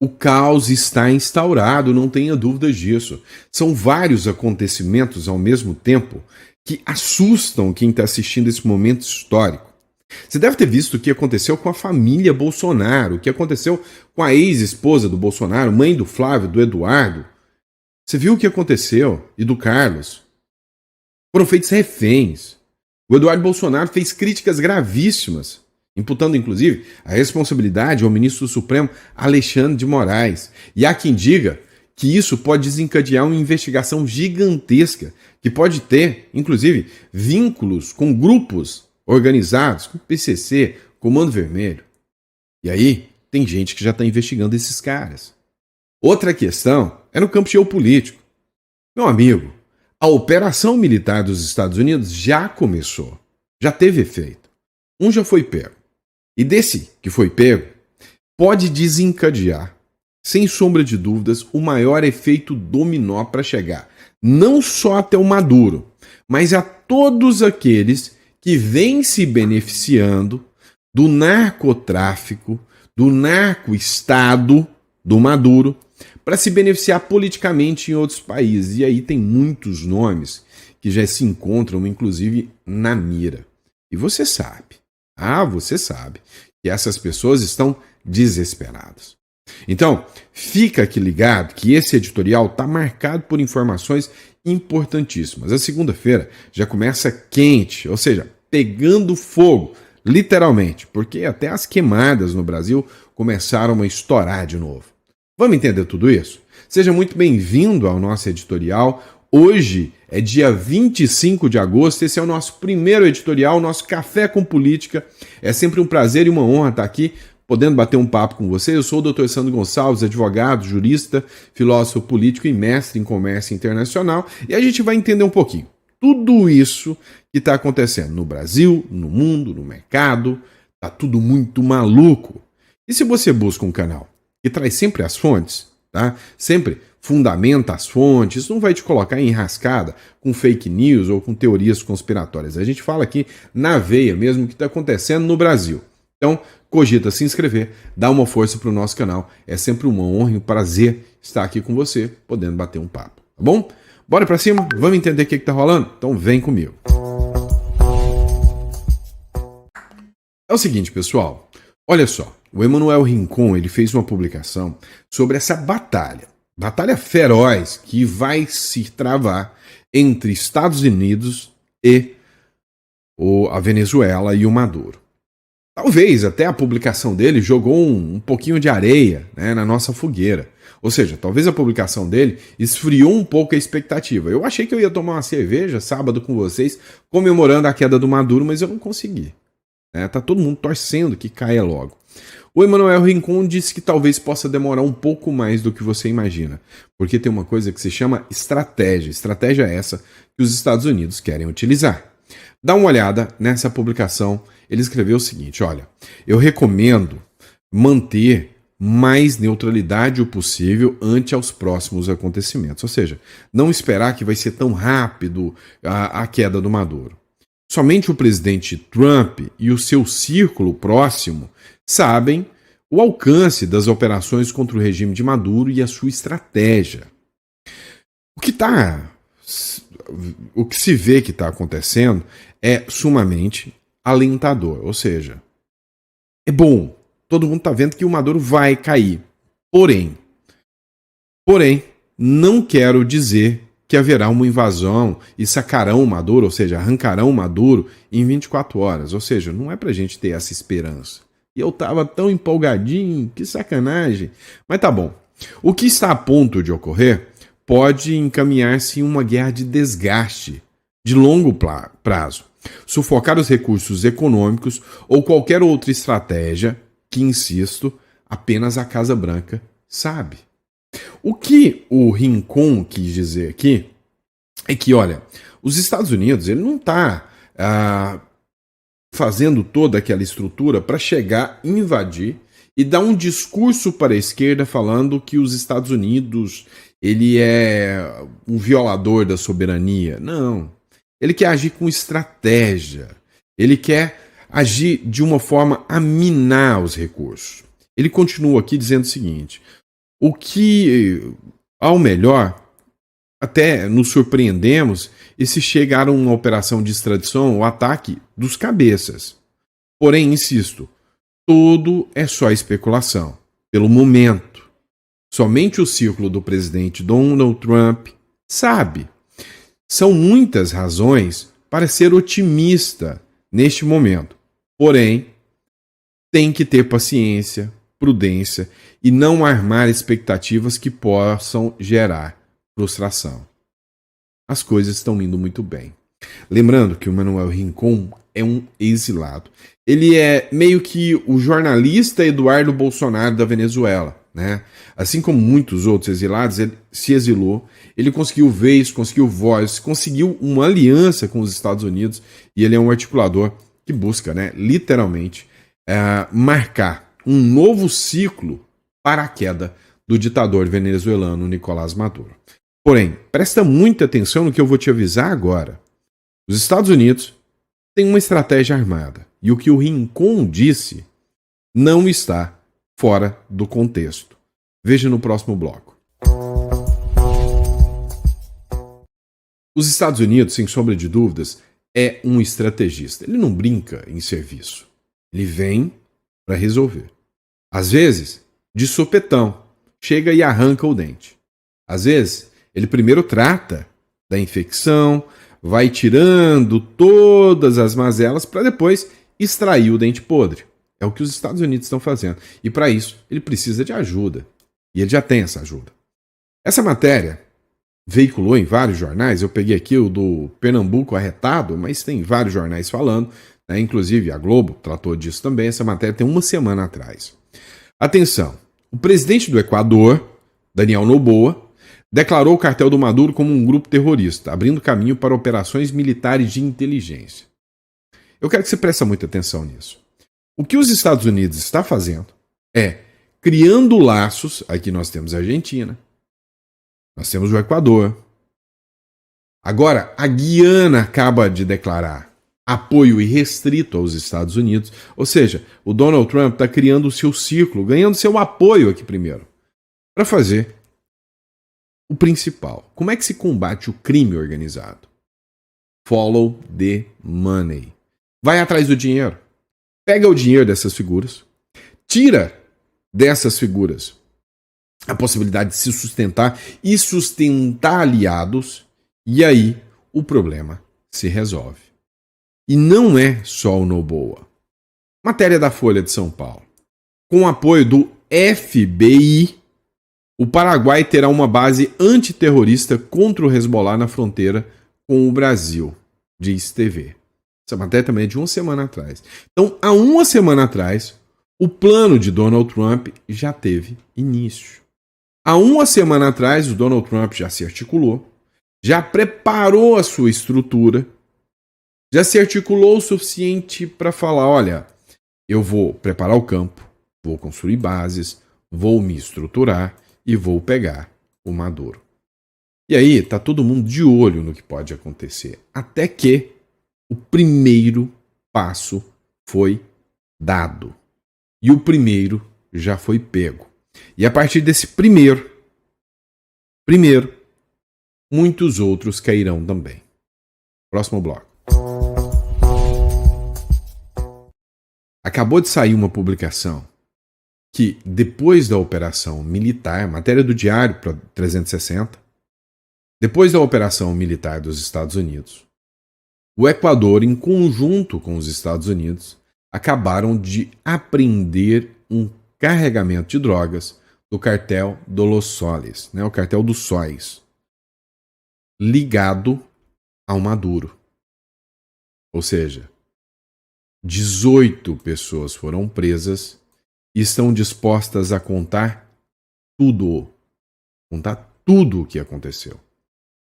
O caos está instaurado, não tenha dúvidas disso. São vários acontecimentos ao mesmo tempo que assustam quem está assistindo esse momento histórico. Você deve ter visto o que aconteceu com a família Bolsonaro, o que aconteceu com a ex-esposa do Bolsonaro, mãe do Flávio, do Eduardo. Você viu o que aconteceu? E do Carlos? Foram feitos reféns. O Eduardo Bolsonaro fez críticas gravíssimas, imputando inclusive a responsabilidade ao ministro do Supremo Alexandre de Moraes. E há quem diga que isso pode desencadear uma investigação gigantesca, que pode ter, inclusive, vínculos com grupos organizados, com PCC, Comando Vermelho. E aí, tem gente que já está investigando esses caras. Outra questão é no campo geopolítico. Meu amigo, a operação militar dos Estados Unidos já começou, já teve efeito. Um já foi pego. E desse que foi pego, pode desencadear, sem sombra de dúvidas, o maior efeito dominó para chegar não só até o Maduro, mas a todos aqueles que vêm se beneficiando do narcotráfico, do narco-estado do Maduro, para se beneficiar politicamente em outros países. E aí tem muitos nomes que já se encontram, inclusive, na mira. E você sabe, você sabe, que essas pessoas estão desesperadas. Então, fica aqui ligado que esse editorial está marcado por informações importantíssimas. A segunda-feira já começa quente, ou seja, pegando fogo, literalmente, porque até as queimadas no Brasil começaram a estourar de novo. Vamos entender tudo isso? Seja muito bem-vindo ao nosso editorial. Hoje é dia 25 de agosto, esse é o nosso primeiro editorial, nosso Café com Política. É sempre um prazer e uma honra estar aqui, podendo bater um papo com você. Eu sou o Dr. Sandro Gonçalves, advogado, jurista, filósofo político e mestre em comércio internacional. E a gente vai entender um pouquinho tudo isso que está acontecendo no Brasil, no mundo, no mercado. Está tudo muito maluco. E se você busca um canal que traz sempre as fontes, tá? Sempre fundamenta as fontes, não vai te colocar em enrascada com fake news ou com teorias conspiratórias. A gente fala aqui na veia mesmo o que está acontecendo no Brasil. Então, cogita se inscrever, dá uma força para o nosso canal. É sempre uma honra e um prazer estar aqui com você, podendo bater um papo, tá bom? Bora para cima? Vamos entender o que está rolando? Então vem comigo. É o seguinte, pessoal. Olha só. O Emanuel Rincon, ele fez uma publicação sobre essa batalha feroz que vai se travar entre Estados Unidos e a Venezuela e o Maduro. Talvez até a publicação dele jogou um pouquinho de areia, né, na nossa fogueira. Ou seja, talvez a publicação dele esfriou um pouco a expectativa. Eu achei que eu ia tomar uma cerveja sábado com vocês, comemorando a queda do Maduro, mas eu não consegui. Tá todo mundo torcendo que caia logo. O Emanuel Rincon disse que talvez possa demorar um pouco mais do que você imagina, porque tem uma coisa que se chama estratégia. Estratégia essa que os Estados Unidos querem utilizar. Dá uma olhada nessa publicação. Ele escreveu o seguinte: olha, eu recomendo manter mais neutralidade o possível ante aos próximos acontecimentos. Ou seja, não esperar que vai ser tão rápido a queda do Maduro. Somente o presidente Trump e o seu círculo próximo sabem o alcance das operações contra o regime de Maduro e a sua estratégia. O que se vê que está acontecendo é sumamente alentador, ou seja, é bom. Todo mundo está vendo que o Maduro vai cair. Porém, não quero dizer que haverá uma invasão e sacarão o Maduro, ou seja, arrancarão o Maduro em 24 horas. Ou seja, não é pra gente ter essa esperança. E eu tava tão empolgadinho, que sacanagem. Mas tá bom. O que está a ponto de ocorrer pode encaminhar-se em uma guerra de desgaste de longo prazo, sufocar os recursos econômicos ou qualquer outra estratégia que, insisto, apenas a Casa Branca sabe. O que o Rincon quis dizer aqui é que, olha, os Estados Unidos ele não está fazendo toda aquela estrutura para chegar, invadir e dar um discurso para a esquerda falando que os Estados Unidos ele é um violador da soberania. Não. Ele quer agir com estratégia. Ele quer agir de uma forma a minar os recursos. Ele continua aqui dizendo o seguinte: O que, ao melhor, até nos surpreendemos e se chegar a uma operação de extradição ou ataque dos cabeças. Porém, insisto, tudo é só especulação. Pelo momento, somente o círculo do presidente Donald Trump sabe. São muitas razões para ser otimista neste momento. Porém, tem que ter paciência, prudência e não armar expectativas que possam gerar frustração. As coisas estão indo muito bem. Lembrando que o Manuel Rincon é um exilado. Ele é meio que o jornalista Eduardo Bolsonaro da Venezuela, né? Assim como muitos outros exilados, ele se exilou, ele conseguiu vez, conseguiu voz, conseguiu uma aliança com os Estados Unidos e ele é um articulador que busca, né, literalmente, marcar um novo ciclo para a queda do ditador venezuelano Nicolás Maduro. Porém, presta muita atenção no que eu vou te avisar agora. Os Estados Unidos têm uma estratégia armada e o que o Rincon disse não está fora do contexto. Veja no próximo bloco. Os Estados Unidos, sem sombra de dúvidas, é um estrategista. Ele não brinca em serviço. Ele vem para resolver. Às vezes, de sopetão, chega e arranca o dente. Às vezes, ele primeiro trata da infecção, vai tirando todas as mazelas para depois extrair o dente podre. É o que os Estados Unidos estão fazendo. E para isso, ele precisa de ajuda. E ele já tem essa ajuda. Essa matéria veiculou em vários jornais. Eu peguei aqui o do Pernambuco Arretado, mas tem vários jornais falando, né? Inclusive a Globo tratou disso também. Essa matéria tem uma semana atrás. Atenção, o presidente do Equador, Daniel Noboa, declarou o cartel do Maduro como um grupo terrorista, abrindo caminho para operações militares de inteligência. Eu quero que você preste muita atenção nisso. O que os Estados Unidos está fazendo é criando laços. Aqui nós temos a Argentina, nós temos o Equador. Agora, a Guiana acaba de declarar apoio irrestrito aos Estados Unidos. Ou seja, o Donald Trump está criando o seu círculo, ganhando seu apoio aqui primeiro, para fazer o principal. Como é que se combate o crime organizado? Follow the money. Vai atrás do dinheiro. Pega o dinheiro dessas figuras, tira dessas figuras a possibilidade de se sustentar e sustentar aliados, e aí o problema se resolve. E não é só o Noboa. Matéria da Folha de São Paulo. Com o apoio do FBI, o Paraguai terá uma base antiterrorista contra o Hezbollah na fronteira com o Brasil, diz TV. Essa matéria também é de uma semana atrás. Então, há uma semana atrás, o plano de Donald Trump já teve início. Há uma semana atrás, o Donald Trump já se articulou, já preparou a sua estrutura, já se articulou o suficiente para falar, olha, eu vou preparar o campo, vou construir bases, vou me estruturar e vou pegar o Maduro. E aí, tá todo mundo de olho no que pode acontecer. Até que o primeiro passo foi dado. E o primeiro já foi pego. E a partir desse primeiro, muitos outros cairão também. Próximo bloco. Acabou de sair uma publicação que, depois da operação militar, matéria do Diário 360, depois da operação militar dos Estados Unidos, o Equador, em conjunto com os Estados Unidos, acabaram de apreender um carregamento de drogas do cartel do Los Soles, né, o cartel dos sóis, ligado ao Maduro. Ou seja, 18 pessoas foram presas e estão dispostas a contar tudo o que aconteceu.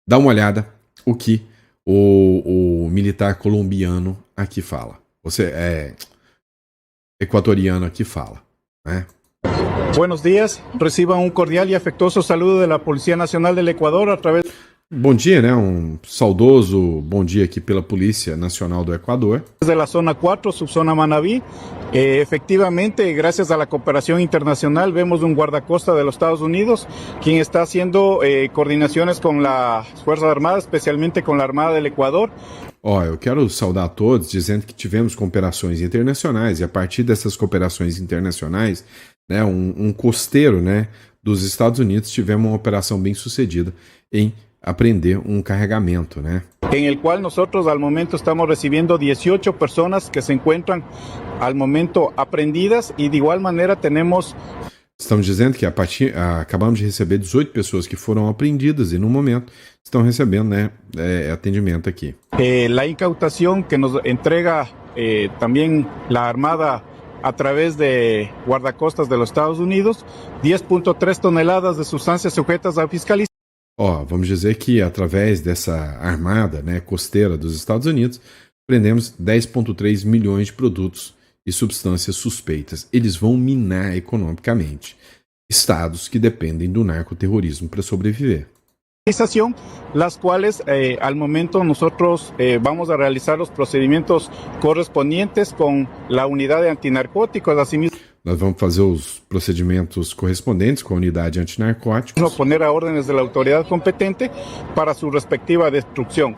Dá uma olhada o que o militar colombiano aqui fala. Você é equatoriano aqui fala, né? Buenos días, reciban un cordial y afectuoso saludo de la Policía Nacional del Ecuador a través... Bom dia, né? Um saudoso bom dia aqui pela Polícia Nacional do Equador. De la zona 4, subzona Manabí, efectivamente, gracias a la cooperación internacional, vemos un guardacosta de los Estados Unidos, quien está haciendo coordinaciones con las Fuerzas Armadas, especialmente con la Armada del Ecuador. Ó, eu quero saudar a todos dizendo que tivemos cooperações internacionais e a partir dessas cooperações internacionais, né, um costeiro, né, dos Estados Unidos tivemos uma operação bem sucedida em apreender um carregamento, né? En el cual nosotros al momento estamos recibiendo 18 personas que se encuentran al momento aprendidas y de igual manera tenemos... Estamos dizendo que acabamos de receber 18 pessoas que foram apreendidas e no momento estão recebendo, né, atendimento aqui. La incautación que nos entrega también la Armada a través de guardacostas de los Estados Unidos, 10.3 toneladas de sustancias sujetas a fiscalización. Ó, vamos dizer que através dessa armada, né, costeira dos Estados Unidos, prendemos 10,3 milhões de produtos e substâncias suspeitas. Eles vão minar economicamente estados que dependem do narcoterrorismo para sobreviver. Las cuales al momento nosotros vamos a realizar los procedimientos correspondientes con la unidad de antinarcóticos, asimismo. Nós vamos fazer os procedimentos correspondentes com a unidade antinarcóticos. Poner a órdenes de la autoridad competente para su respectiva destrucción.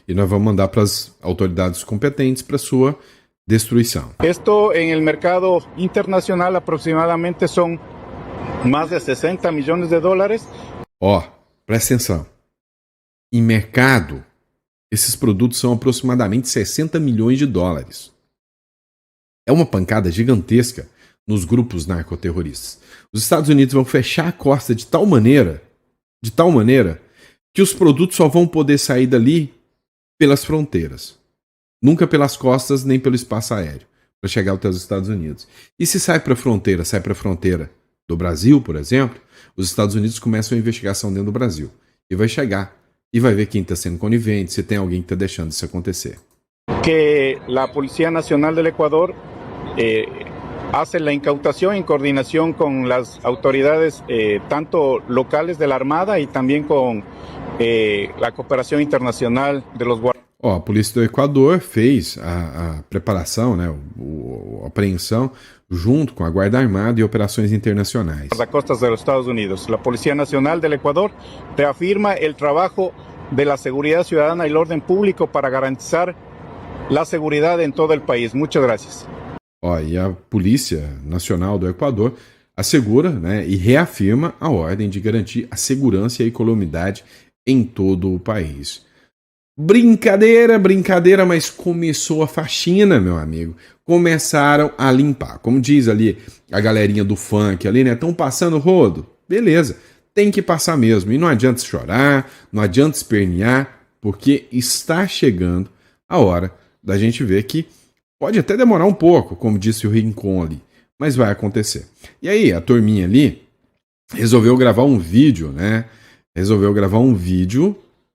E nós vamos mandar para as autoridades competentes para sua destruição. Esto en el mercado internacional aproximadamente son más de 60 millones de dólares. Ó, presta atenção. Em mercado, esses produtos são aproximadamente 60 milhões de dólares. É uma pancada gigantesca nos grupos narcoterroristas. Os Estados Unidos vão fechar a costa de tal maneira, que os produtos só vão poder sair dali pelas fronteiras. Nunca pelas costas nem pelo espaço aéreo, para chegar até os Estados Unidos. E se sai para a fronteira do Brasil, por exemplo, os Estados Unidos começam a investigação dentro do Brasil. E vai chegar e vai ver quem está sendo conivente, se tem alguém que está deixando isso acontecer. Que la Policía Nacional del Ecuador hace la incautación en coordinación con las autoridades tanto locales de la Armada y también con la cooperación internacional de los guardias. Ó, a polícia do Equador fez a preparação, né, a apreensão junto com a Guarda Armada e operações internacionais. Guardacostas de los Estados Unidos. La Policía Nacional del Ecuador reafirma el trabajo de la seguridad ciudadana y el orden público para garantizar la seguridad en todo el país. Muchas gracias. Ó, e a Polícia Nacional do Equador assegura, né, e reafirma a ordem de garantir a segurança e a equanimidade em todo o país. Brincadeira, mas começou a faxina, meu amigo. Começaram a limpar. Como diz ali a galerinha do funk ali, né? Estão passando rodo? Beleza, tem que passar mesmo. E não adianta chorar, não adianta espernear, porque está chegando a hora da gente ver que pode até demorar um pouco, como disse o Rincon ali, mas vai acontecer. E aí, a turminha ali resolveu gravar um vídeo, né?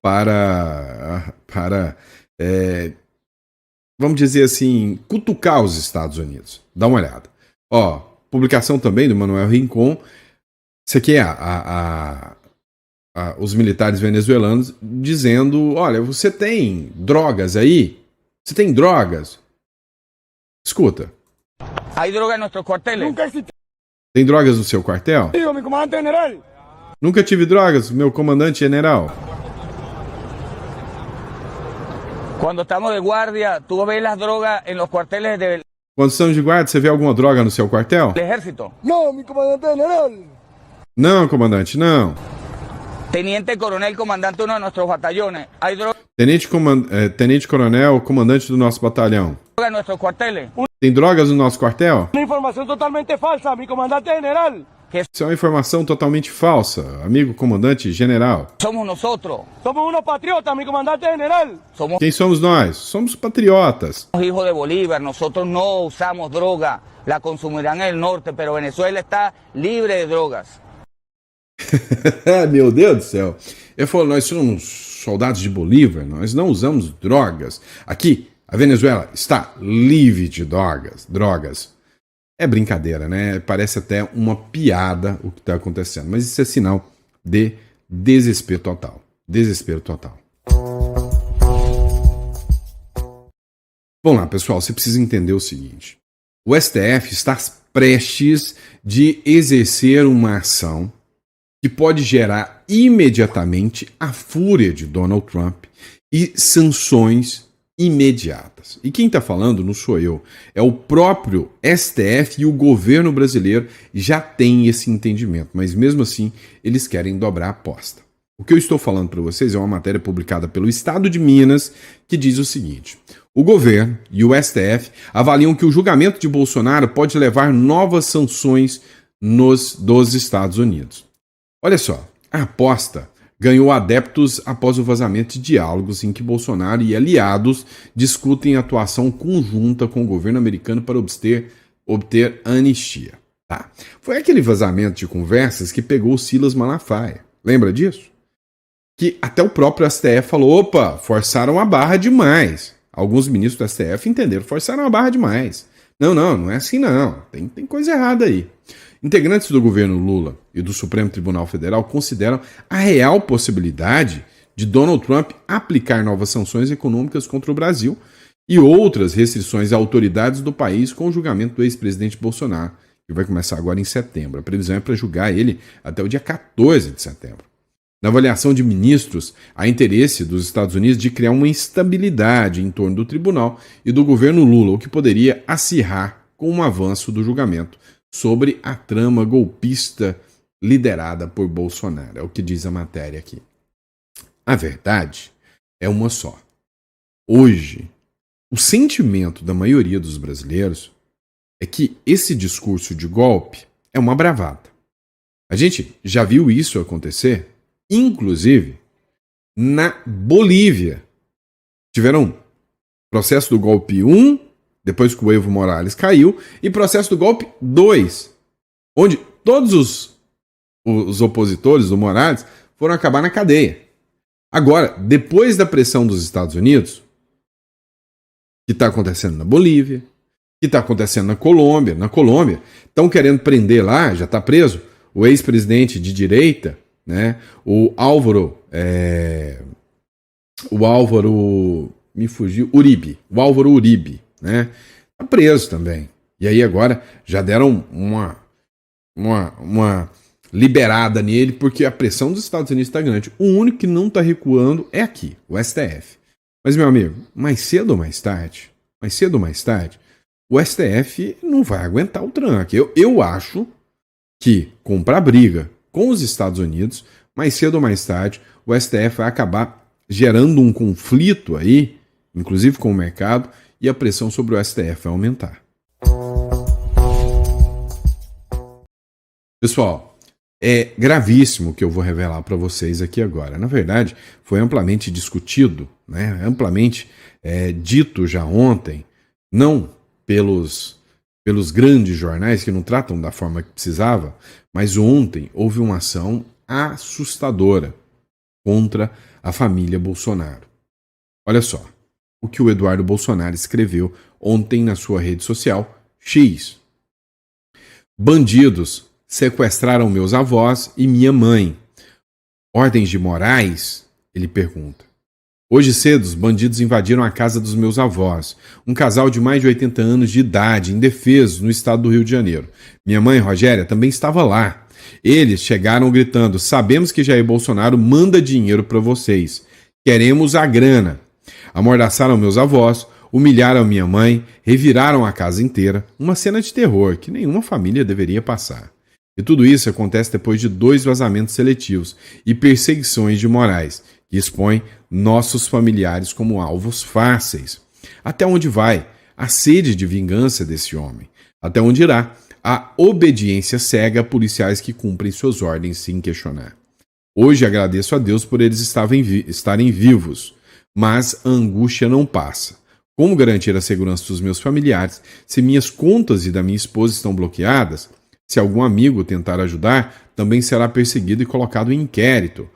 Para vamos dizer assim, cutucar os Estados Unidos. Dá uma olhada. Ó, publicação também do Manuel Rincon. Isso aqui é os militares venezuelanos dizendo, olha, você tem drogas aí? Você tem drogas? Escuta. Há droga em nossos quartéis? Tem drogas no seu quartel? Digo, meu comandante general. Nunca tive drogas, meu comandante general. Quando estamos de guardia, tu ves as drogas em los quartéis del Quando estamos de guarda, você vê alguma droga no seu quartel? ejército? No, mi comandante general. Não, comandante, não. Teniente coronel, comandante de uno de nuestros batallones. Hay droga Tenente coronel, comandante do nosso batalhão. en nuestros cuarteles. Tem drogas no nosso quartel? Una información totalmente falsa, mi comandante general. Isso é uma informação totalmente falsa, amigo comandante general. Somos nosotros. Somos unos patriotas, mi comandante general. Somos Quem somos nós? Somos patriotas. hijos de Bolívar. Nosotros no usamos droga. La consumirán en el norte, pero Venezuela está libre de drogas. Meu Deus do céu. Ele falou, nós somos soldados de Bolívar, nós não usamos drogas. Aqui, a Venezuela está livre de drogas. É brincadeira, né? Parece até uma piada o que está acontecendo. Mas isso é sinal de desespero total. desespero total. Vamos lá, pessoal, você precisa entender o seguinte. O STF está prestes de exercer uma ação que pode gerar imediatamente a fúria de Donald Trump e sanções imediatas. E quem está falando não sou eu, é o próprio STF, e o governo brasileiro já tem esse entendimento, mas mesmo assim eles querem dobrar a aposta. O que eu estou falando para vocês é uma matéria publicada pelo Estado de Minas que diz o seguinte: o governo e o STF avaliam que o julgamento de Bolsonaro pode levar novas sanções dos Estados Unidos. Olha só, a aposta ganhou adeptos após o vazamento de diálogos em que Bolsonaro e aliados discutem atuação conjunta com o governo americano para obter anistia. Tá. Foi aquele vazamento de conversas que pegou o Silas Malafaia. Lembra disso? Que até o próprio STF falou: opa, forçaram a barra demais. Alguns ministros do STF entenderam, forçaram a barra demais. Não é assim não, tem coisa errada aí. Integrantes do governo Lula e do Supremo Tribunal Federal consideram a real possibilidade de Donald Trump aplicar novas sanções econômicas contra o Brasil e outras restrições a autoridades do país com o julgamento do ex-presidente Bolsonaro, que vai começar agora em setembro. A previsão é para julgar ele até o dia 14 de setembro. Na avaliação de ministros, há interesse dos Estados Unidos de criar uma instabilidade em torno do tribunal e do governo Lula, o que poderia acirrar com um avanço do julgamento sobre a trama golpista liderada por Bolsonaro. É o que diz a matéria aqui. A verdade é uma só. Hoje, o sentimento da maioria dos brasileiros é que esse discurso de golpe é uma bravata. A gente já viu isso acontecer, inclusive na Bolívia. Tiveram processo do golpe 1, depois que o Evo Morales caiu, e processo do golpe 2, onde todos os opositores do Morales foram acabar na cadeia. Agora, depois da pressão dos Estados Unidos, que está acontecendo na Bolívia, que está acontecendo na Colômbia, estão querendo prender lá, já está preso, o ex-presidente de direita, né, o Álvaro Uribe, né? Tá preso também. E aí agora já deram uma liberada nele, porque a pressão dos Estados Unidos está grande. O único que não está recuando é aqui, o STF. Mas, meu amigo, mais cedo ou mais tarde, o STF não vai aguentar o tranque. Eu acho que comprar briga com os Estados Unidos, mais cedo ou mais tarde, o STF vai acabar gerando um conflito aí, inclusive com o mercado, e a pressão sobre o STF vai aumentar. Pessoal, é gravíssimo o que eu vou revelar para vocês aqui agora. Na verdade, foi amplamente discutido, né? Amplamente dito já ontem, não pelos grandes jornais que não tratam da forma que precisava, mas ontem houve uma ação assustadora contra a família Bolsonaro. Olha só o que o Eduardo Bolsonaro escreveu ontem na sua rede social, X. Bandidos sequestraram meus avós e minha mãe. Ordens de Moraes? Ele pergunta. Hoje cedo, os bandidos invadiram a casa dos meus avós, um casal de mais de 80 anos de idade, indefesos, no estado do Rio de Janeiro. Minha mãe, Rogéria, também estava lá. Eles chegaram gritando: sabemos que Jair Bolsonaro manda dinheiro para vocês. Queremos a grana. Amordaçaram meus avós, humilharam minha mãe, reviraram a casa inteira. Uma cena de terror que nenhuma família deveria passar. E tudo isso acontece depois de 2 vazamentos seletivos e perseguições de Moraes, que expõem nossos familiares como alvos fáceis. Até onde vai a sede de vingança desse homem? Até onde irá a obediência cega a policiais que cumprem suas ordens sem questionar? Hoje agradeço a Deus por eles estarem vivos, mas a angústia não passa. Como garantir a segurança dos meus familiares se minhas contas e da minha esposa estão bloqueadas? Se algum amigo tentar ajudar, também será perseguido e colocado em inquérito.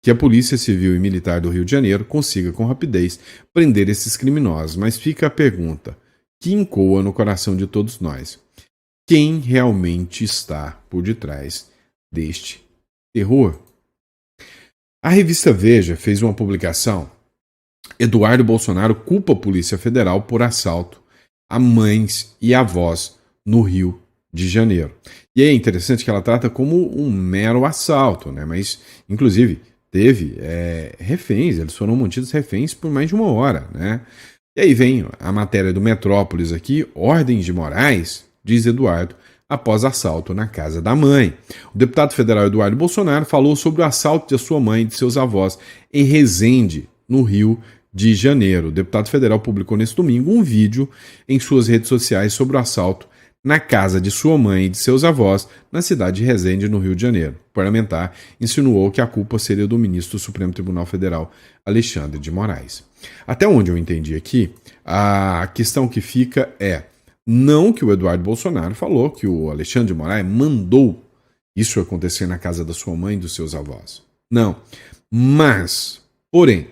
Que a Polícia Civil e Militar do Rio de Janeiro consiga com rapidez prender esses criminosos. Mas fica a pergunta, que ecoa no coração de todos nós: quem realmente está por detrás deste terror? A revista Veja fez uma publicação. Eduardo Bolsonaro culpa a Polícia Federal por assalto a mães e avós no Rio de Janeiro. E é interessante que ela trata como um mero assalto, né? Mas, inclusive, teve reféns, eles foram mantidos reféns por mais de 1 hora, né? E aí vem a matéria do Metrópolis aqui, ordens de Moraes, diz Eduardo, após assalto na casa da mãe. O deputado federal Eduardo Bolsonaro falou sobre o assalto de sua mãe e de seus avós em Resende, no Rio de Janeiro. O deputado federal publicou neste domingo um vídeo em suas redes sociais sobre o assalto na casa de sua mãe e de seus avós, na cidade de Resende, no Rio de Janeiro. O parlamentar insinuou que a culpa seria do ministro do Supremo Tribunal Federal, Alexandre de Moraes. Até onde eu entendi aqui, a questão que fica é não que o Eduardo Bolsonaro falou que o Alexandre de Moraes mandou isso acontecer na casa da sua mãe e dos seus avós. Não. Mas, porém,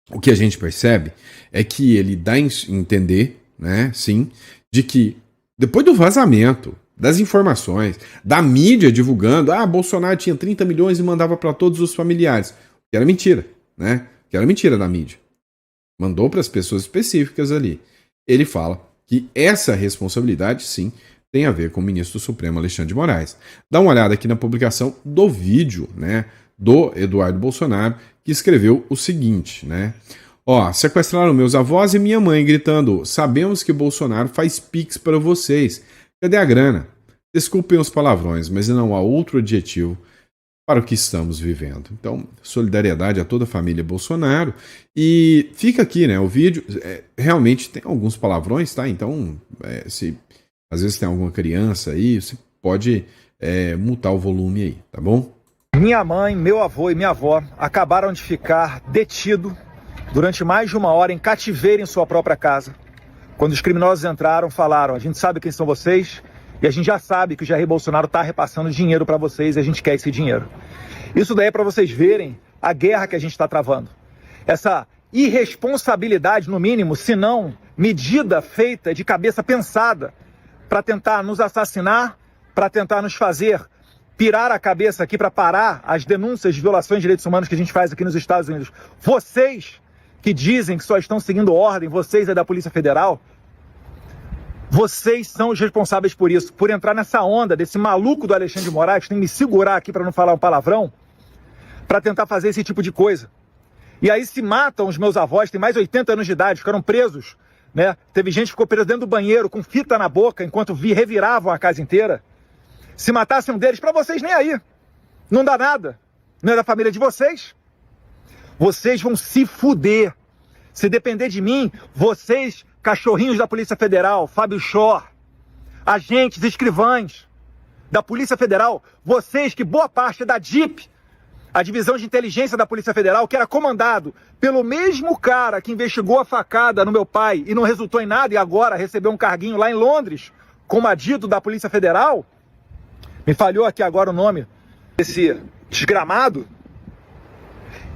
o que a gente percebe é que ele dá a entender, né, sim, de que depois do vazamento, das informações, da mídia divulgando, Bolsonaro tinha 30 milhões e mandava para todos os familiares, que era mentira, né? Que era mentira da mídia. Mandou para as pessoas específicas ali. Ele fala que essa responsabilidade, sim, tem a ver com o ministro do Supremo, Alexandre de Moraes. Dá uma olhada aqui na publicação do vídeo, né, do Eduardo Bolsonaro, que escreveu o seguinte, né? Sequestraram meus avós e minha mãe, gritando: sabemos que Bolsonaro faz pix para vocês. Cadê a grana? Desculpem os palavrões, mas não há outro adjetivo para o que estamos vivendo. Então, solidariedade a toda a família Bolsonaro. E fica aqui, né? O vídeo realmente tem alguns palavrões, tá? Então, se às vezes tem alguma criança aí, você pode mutar o volume aí, tá bom? Minha mãe, meu avô e minha avó acabaram de ficar detidos durante mais de 1 hora em cativeiro em sua própria casa. Quando os criminosos entraram, falaram: a gente sabe quem são vocês e a gente já sabe que o Jair Bolsonaro está repassando dinheiro para vocês e a gente quer esse dinheiro. Isso daí é para vocês verem a guerra que a gente está travando. Essa irresponsabilidade, no mínimo, se não medida feita de cabeça pensada para tentar nos assassinar, para tentar nos fazer pirar a cabeça aqui para parar as denúncias de violações de direitos humanos que a gente faz aqui nos Estados Unidos. Vocês que dizem que só estão seguindo ordem, vocês da Polícia Federal, vocês são os responsáveis por isso, por entrar nessa onda desse maluco do Alexandre de Moraes, tem que me segurar aqui para não falar um palavrão, para tentar fazer esse tipo de coisa. E aí se matam os meus avós, têm mais de 80 anos de idade, ficaram presos, né? Teve gente que ficou preso dentro do banheiro com fita na boca enquanto reviravam a casa inteira. Se matassem um deles, para vocês nem aí. Não dá nada. Não é da família de vocês. Vocês vão se fuder. Se depender de mim, vocês, cachorrinhos da Polícia Federal, Fábio Shor, agentes, escrivães da Polícia Federal, vocês que boa parte é da DIP, a Divisão de Inteligência da Polícia Federal, que era comandado pelo mesmo cara que investigou a facada no meu pai e não resultou em nada e agora recebeu um carguinho lá em Londres, como adito da Polícia Federal. Me falhou aqui agora o nome desse desgramado.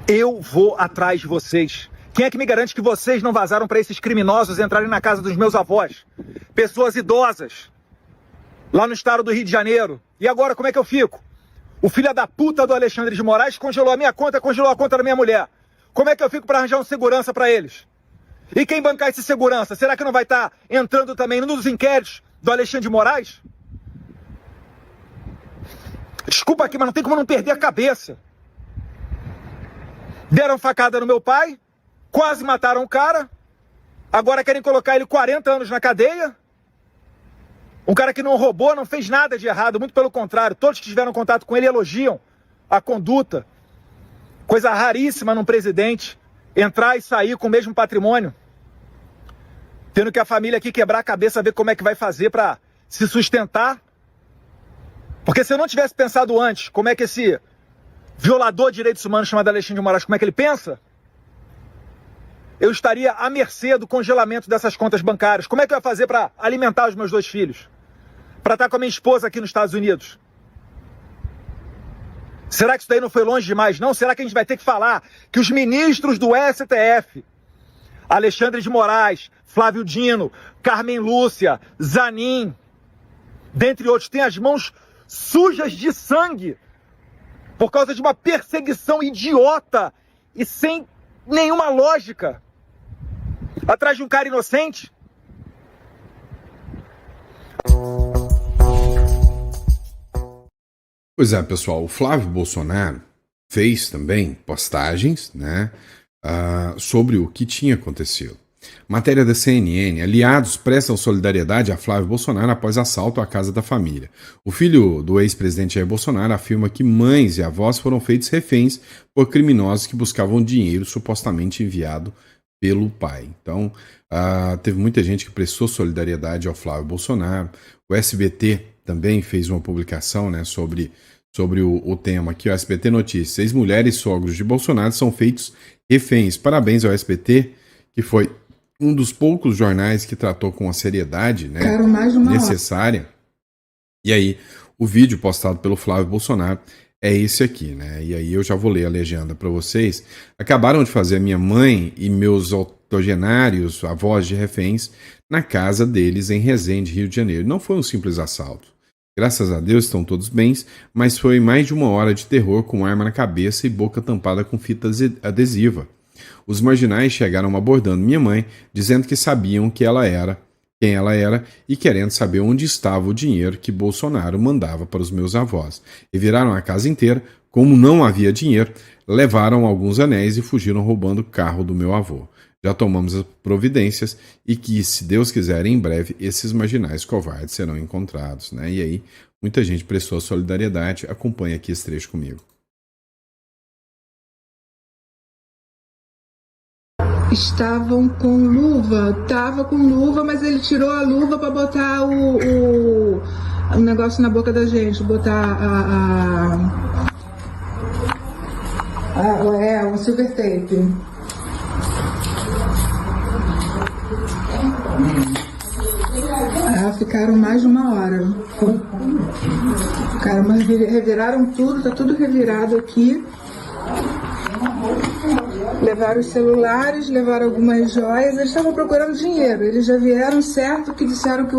Eu vou atrás de vocês. Quem é que me garante que vocês não vazaram para esses criminosos entrarem na casa dos meus avós? Pessoas idosas, lá no estado do Rio de Janeiro. E agora como é que eu fico? O filho da puta do Alexandre de Moraes congelou a minha conta, congelou a conta da minha mulher. Como é que eu fico para arranjar um segurança para eles? E quem bancar esse segurança? Será que não vai estar entrando também nos inquéritos do Alexandre de Moraes? Desculpa aqui, mas não tem como não perder a cabeça. Deram facada no meu pai, quase mataram o cara, agora querem colocar ele 40 anos na cadeia. Um cara que não roubou, não fez nada de errado, muito pelo contrário, todos que tiveram contato com ele elogiam a conduta. Coisa raríssima num presidente, entrar e sair com o mesmo patrimônio. Tendo que a família aqui quebrar a cabeça, ver como é que vai fazer para se sustentar. Porque se eu não tivesse pensado antes, como é que esse violador de direitos humanos chamado Alexandre de Moraes, como é que ele pensa? Eu estaria à mercê do congelamento dessas contas bancárias. Como é que eu ia fazer para alimentar os meus 2 filhos? Para estar com a minha esposa aqui nos Estados Unidos? Será que isso daí não foi longe demais, não? Será que a gente vai ter que falar que os ministros do STF, Alexandre de Moraes, Flávio Dino, Carmen Lúcia, Zanin, dentre outros, têm as mãos sujas de sangue por causa de uma perseguição idiota e sem nenhuma lógica, atrás de um cara inocente. Pois é, pessoal, o Flávio Bolsonaro fez também postagens, né, sobre o que tinha acontecido. Matéria da CNN: aliados prestam solidariedade a Flávio Bolsonaro após assalto à casa da família. O filho do ex-presidente Jair Bolsonaro afirma que mães e avós foram feitos reféns por criminosos que buscavam dinheiro supostamente enviado pelo pai. Então, teve muita gente que prestou solidariedade ao Flávio Bolsonaro. O SBT também fez uma publicação, né, sobre o tema aqui, o SBT Notícias: ex-mulheres e sogros de Bolsonaro são feitos reféns. Parabéns ao SBT, que foi um dos poucos jornais que tratou com a seriedade, né, necessária. E aí, o vídeo postado pelo Flávio Bolsonaro é esse aqui, né? E aí eu já vou ler a legenda para vocês. Acabaram de fazer minha mãe e meus octogenários avós de reféns na casa deles em Resende, Rio de Janeiro. Não foi um simples assalto. Graças a Deus estão todos bem, mas foi mais de 1 hora de terror com arma na cabeça e boca tampada com fita adesiva. Os marginais chegaram abordando minha mãe, dizendo que sabiam quem ela era e querendo saber onde estava o dinheiro que Bolsonaro mandava para os meus avós. E viraram a casa inteira. Como não havia dinheiro, levaram alguns anéis e fugiram roubando o carro do meu avô. Já tomamos as providências e que, se Deus quiser, em breve, esses marginais covardes serão encontrados, né? E aí, muita gente prestou solidariedade. Acompanha aqui esse trecho comigo. Estavam com luva, mas ele tirou a luva para botar o negócio na boca da gente, botar o silver tape. Ficaram mais de 1 hora. Mas reviraram tudo, tá tudo revirado aqui. Levaram os celulares, levaram algumas joias. Eles estavam procurando dinheiro. Eles já vieram, certo, que disseram que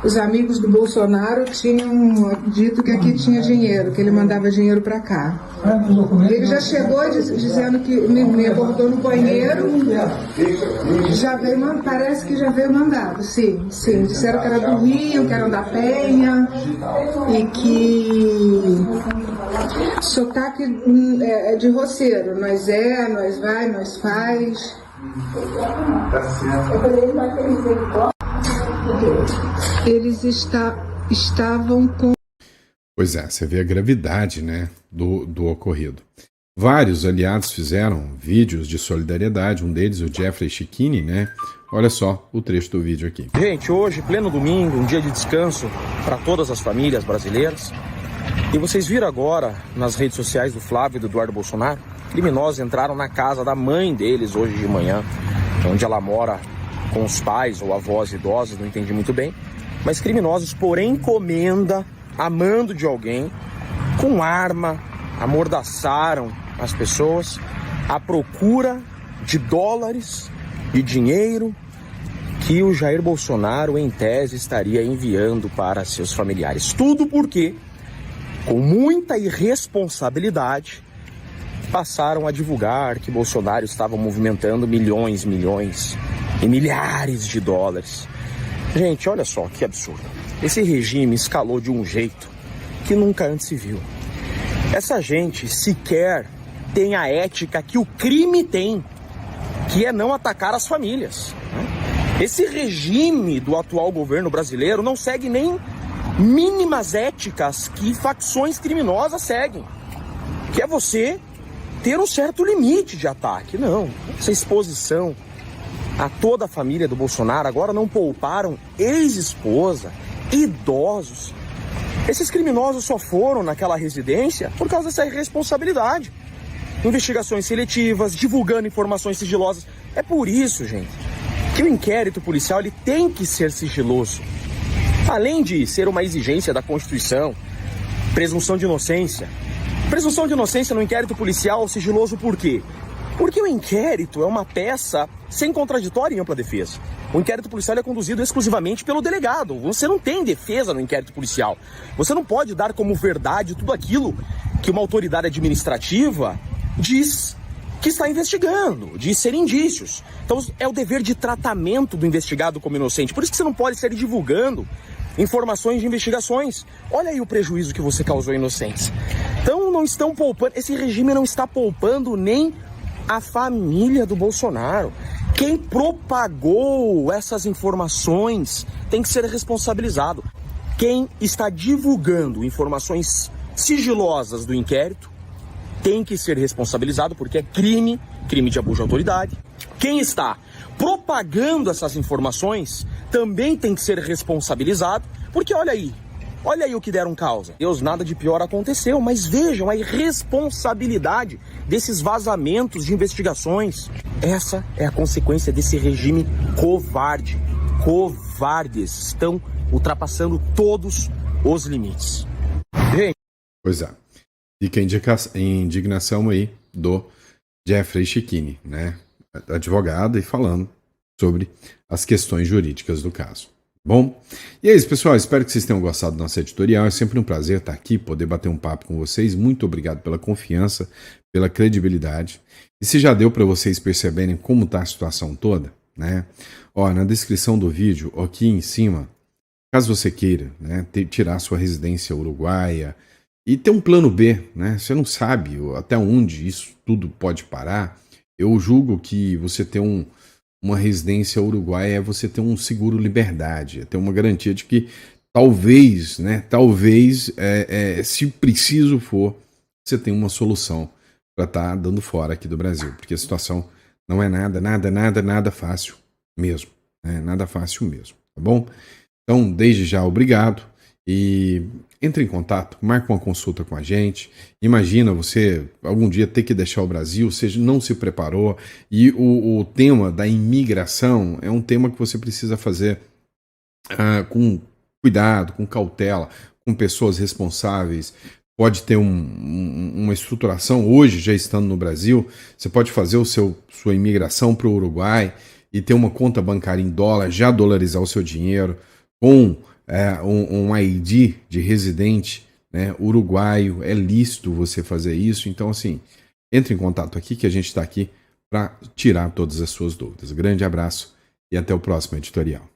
os amigos do Bolsonaro tinham dito que aqui tinha dinheiro, que ele mandava dinheiro para cá. Ele já chegou dizendo que me abordou no banheiro. Já veio, parece que já veio mandado, sim. Disseram que era do Rio, que era da Penha e que sotaque é de roceiro. Nós vai, nós faz. Eles estavam com... Pois é, você vê a gravidade, né, do ocorrido. Vários aliados fizeram vídeos de solidariedade, um deles o Jeffrey Chiquini, né? Olha só o trecho do vídeo aqui. Gente, hoje, pleno domingo, um dia de descanso para todas as famílias brasileiras. E vocês viram agora nas redes sociais do Flávio e do Eduardo Bolsonaro, criminosos entraram na casa da mãe deles hoje de manhã, onde ela mora com os pais ou avós idosos, não entendi muito bem, mas criminosos por encomenda, amando de alguém, com arma, amordaçaram as pessoas à procura de dólares e dinheiro que o Jair Bolsonaro, em tese, estaria enviando para seus familiares. Tudo porque, com muita irresponsabilidade, passaram a divulgar que Bolsonaro estava movimentando milhões e milhares de dólares. Gente, olha só que absurdo. Esse regime escalou de um jeito que nunca antes se viu. Essa gente sequer tem a ética que o crime tem, que é não atacar as famílias. Esse regime do atual governo brasileiro não segue nem mínimas éticas que facções criminosas seguem, que é você ter um certo limite de ataque. Não, essa exposição a toda a família do Bolsonaro agora não pouparam ex-esposa, idosos. Esses criminosos só foram naquela residência por causa dessa irresponsabilidade. Investigações seletivas, divulgando informações sigilosas. É por isso, gente, que o inquérito policial ele tem que ser sigiloso. Além de ser uma exigência da Constituição, presunção de inocência. Presunção de inocência no inquérito policial sigiloso por quê? Porque o inquérito é uma peça sem contraditório e ampla defesa. O inquérito policial é conduzido exclusivamente pelo delegado. Você não tem defesa no inquérito policial. Você não pode dar como verdade tudo aquilo que uma autoridade administrativa diz que está investigando, diz ser indícios. Então é o dever de tratamento do investigado como inocente. Por isso que você não pode sair divulgando informações de investigações. Olha aí o prejuízo que você causou a inocentes. Então não estão poupando, esse regime não está poupando nem a família do Bolsonaro. Quem propagou essas informações tem que ser responsabilizado. Quem está divulgando informações sigilosas do inquérito tem que ser responsabilizado, porque é crime de abuso de autoridade. Quem está propagando essas informações também tem que ser responsabilizado, porque olha aí o que deram causa. Deus, nada de pior aconteceu, mas vejam a irresponsabilidade desses vazamentos de investigações. Essa é a consequência desse regime covarde. Covardes estão ultrapassando todos os limites. Pois é. Fica a indignação aí do Jeffrey Chechini, né? Advogado, e falando sobre as questões jurídicas do caso. Bom, e é isso, pessoal. Espero que vocês tenham gostado do nosso editorial. É sempre um prazer estar aqui, poder bater um papo com vocês. Muito obrigado pela confiança, pela credibilidade. E se já deu para vocês perceberem como está a situação toda, né? Ó, na descrição do vídeo, aqui em cima, caso você queira, né, tirar sua residência uruguaia e ter um plano B, né? Você não sabe até onde isso tudo pode parar. Eu julgo que você ter uma residência uruguaia é você ter um seguro liberdade, é ter uma garantia de que talvez, né? Talvez, se preciso for, você tem uma solução para estar dando fora aqui do Brasil, porque a situação não é nada fácil mesmo, né? Nada fácil mesmo, tá bom? Então, desde já, obrigado. E entre em contato, marque uma consulta com a gente. Imagina você algum dia ter que deixar o Brasil, você não se preparou. E o tema da imigração é um tema que você precisa fazer com cuidado, com cautela, com pessoas responsáveis. Pode ter uma estruturação. Hoje, já estando no Brasil, você pode fazer sua imigração para o Uruguai e ter uma conta bancária em dólar, já dolarizar o seu dinheiro com um ID de residente, né, uruguaio. É lícito você fazer isso. Então, assim, entre em contato aqui que a gente está aqui para tirar todas as suas dúvidas. Grande abraço e até o próximo editorial.